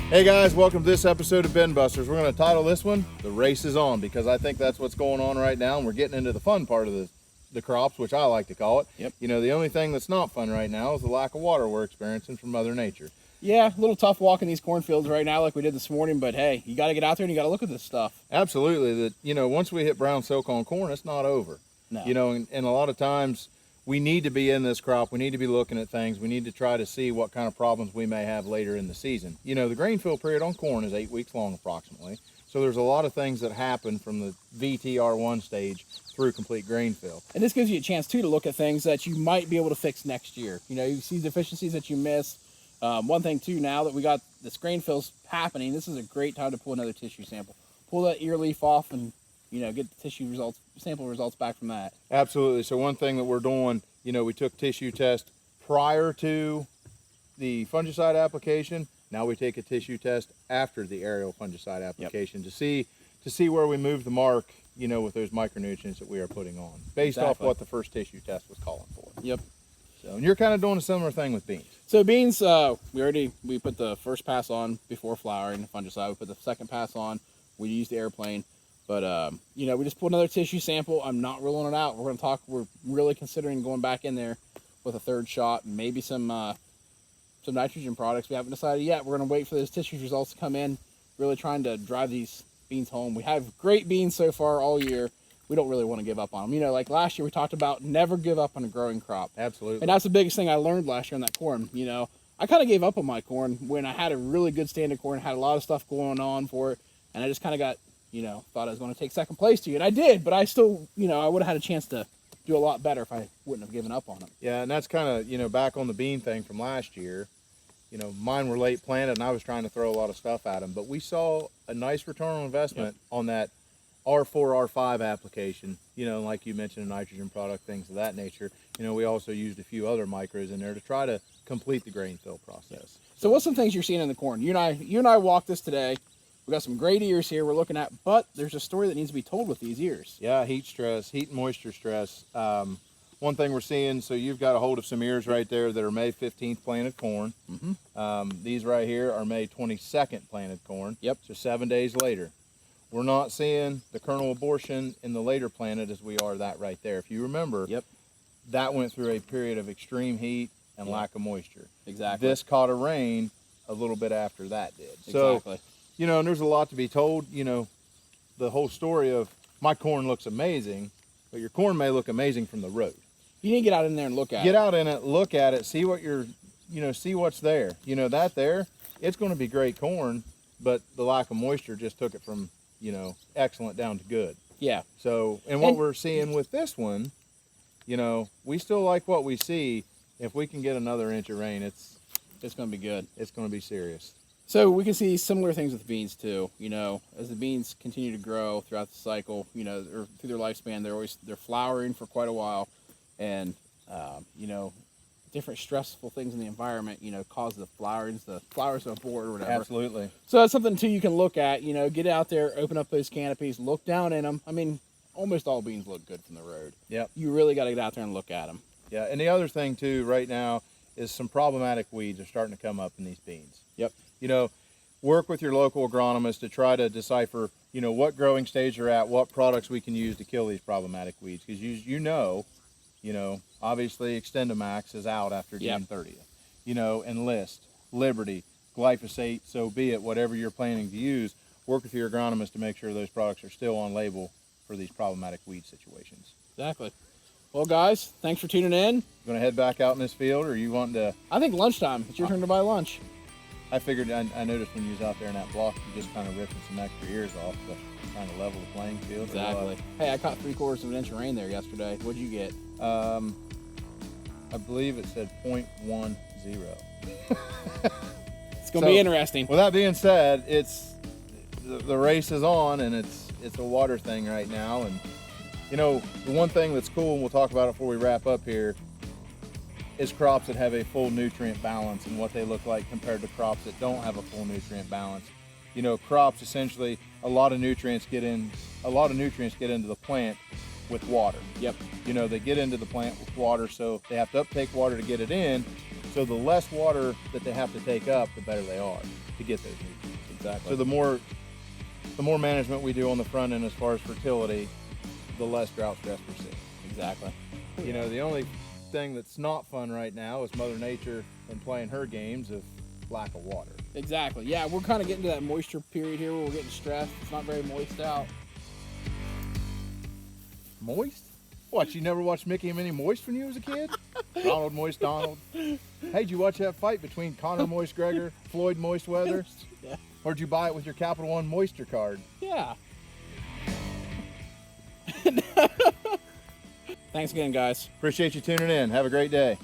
Hey guys, welcome to this episode of Ben Busters. We're going to title this one, The Race is On, because I think that's what's going on right now, and we're getting into the fun part of the crops, which I like to call it. Yep. You know, the only thing that's not fun right now is the lack of water we're experiencing from Mother Nature. Yeah, a little tough walking these cornfields right now like we did this morning, but hey, you got to get out there and you got to look at this stuff. Absolutely. Once we hit brown silk on corn, it's not over. No. You know, and a lot of times we need to be in this crop. We need to be looking at things. We need to try to see what kind of problems we may have later in the season. You know, the grain fill period on corn is 8 weeks long approximately. So there's a lot of things that happen from the VTR1 stage through complete grain fill. And this gives you a chance too to look at things that you might be able to fix next year. You know, you see deficiencies that you missed. One thing too, now that we got this grain fills happening, this is a great time to pull another tissue sample. Pull that ear leaf off and, you know, get the sample results back from that. Absolutely. So one thing that we're doing, you know, we took tissue test prior to the fungicide application. Now we take a tissue test after the aerial fungicide application to see where we move the mark, you know, with those micronutrients that we are putting on, based off what the first tissue test was calling for. Yep. So, and you're kind of doing a similar thing with beans. So beans, we put the first pass on before flowering the fungicide. We put the second pass on. We used the airplane. But, you know, we just pulled another tissue sample. I'm not ruling it out. We're really considering going back in there with a third shot and maybe some nitrogen products. We haven't decided yet. We're going to wait for those tissue results to come in, really trying to drive these beans home. We have great beans so far all year. We don't really want to give up on them. You know, like last year we talked about never give up on a growing crop. Absolutely. And that's the biggest thing I learned last year on that corn. You know, I kind of gave up on my corn when I had a really good standard corn, had a lot of stuff going on for it, and I just kind of got, you know, thought I was going to take second place to you, and I did, but I still, you know, I would have had a chance to do a lot better if I wouldn't have given up on them. Yeah, and that's kind of, you know, back on the bean thing from last year. You know, mine were late planted, and I was trying to throw a lot of stuff at them, but we saw a nice return on investment on that R4, R5 application, you know, like you mentioned, a nitrogen product, things of that nature. You know, we also used a few other micros in there to try to complete the grain fill process. So what's some things you're seeing in the corn? You and I walked this today. We got some great ears here we're looking at, but there's a story that needs to be told with these ears. Yeah, heat and moisture stress. One thing we're seeing, so you've got a hold of some ears right there that are May 15th planted corn. Mm-hmm. These right here are May 22nd planted corn. Yep. So 7 days later. We're not seeing the kernel abortion in the later planted as we are that right there. If you remember, that went through a period of extreme heat and lack of moisture. Exactly. This caught a rain a little bit after that did. Exactly. So, you know, and there's a lot to be told. You know, the whole story of my corn looks amazing, but your corn may look amazing from the road. You need to get out in there and look at it. Get out in it, look at it, see what see what's there. You know, that there, it's going to be great corn, but the lack of moisture just took it from, you know, excellent down to good. Yeah. So, and what we're seeing with this one, you know, we still like what we see. If we can get another inch of rain, it's going to be good. It's going to be serious. So we can see similar things with beans too. You know, as the beans continue to grow throughout the cycle, you know, or through their lifespan, they're flowering for quite a while, and you know, different stressful things in the environment, you know, cause the flowers to abort or whatever. Absolutely. So that's something too you can look at. You know, get out there, open up those canopies, look down in them. I mean, almost all beans look good from the road. Yep. You really got to get out there and look at them. Yeah, and the other thing too right now is some problematic weeds are starting to come up in these beans. Yep. You know, work with your local agronomist to try to decipher, you know, what growing stage they're at, what products we can use to kill these problematic weeds. Because you know, obviously Extendamax is out after June 30th. You know, Enlist, Liberty, glyphosate, so be it, whatever you're planning to use, work with your agronomist to make sure those products are still on label for these problematic weed situations. Exactly. Well, guys, thanks for tuning in. You want to head back out in this field, or you want to? I think lunchtime. It's your turn to buy lunch. I figured, I noticed when you was out there in that block, you just kind of ripping some extra ears off to kind of level the playing field. Exactly. Hey, I caught 3/4 of an inch of rain there yesterday. What'd you get? I believe it said 0.10. It's going to be interesting. With that being said, the race is on, and it's a water thing right now. And, you know, the one thing that's cool, and we'll talk about it before we wrap up here, is crops that have a full nutrient balance and what they look like compared to crops that don't have a full nutrient balance. You know, crops essentially, a lot of nutrients get into the plant with water. Yep. You know, they get into the plant with water, so they have to uptake water to get it in. So the less water that they have to take up, the better they are to get those nutrients. Exactly. So the more management we do on the front end as far as fertility, the less drought stress we're seeing. Exactly. You know, the only thing that's not fun right now is Mother Nature and playing her games of lack of water. Exactly. Yeah, we're kind of getting to that moisture period here where we're getting stressed. It's not very moist out. Moist? What, you never watched Mickey and Minnie Moist when you was a kid? Ronald Moist Donald. Hey, did you watch that fight between Connor Moist Gregor, Floyd Moist Weather? Yeah. Or did you buy it with your Capital One Moisture card? Yeah. Thanks again, guys. Appreciate you tuning in. Have a great day.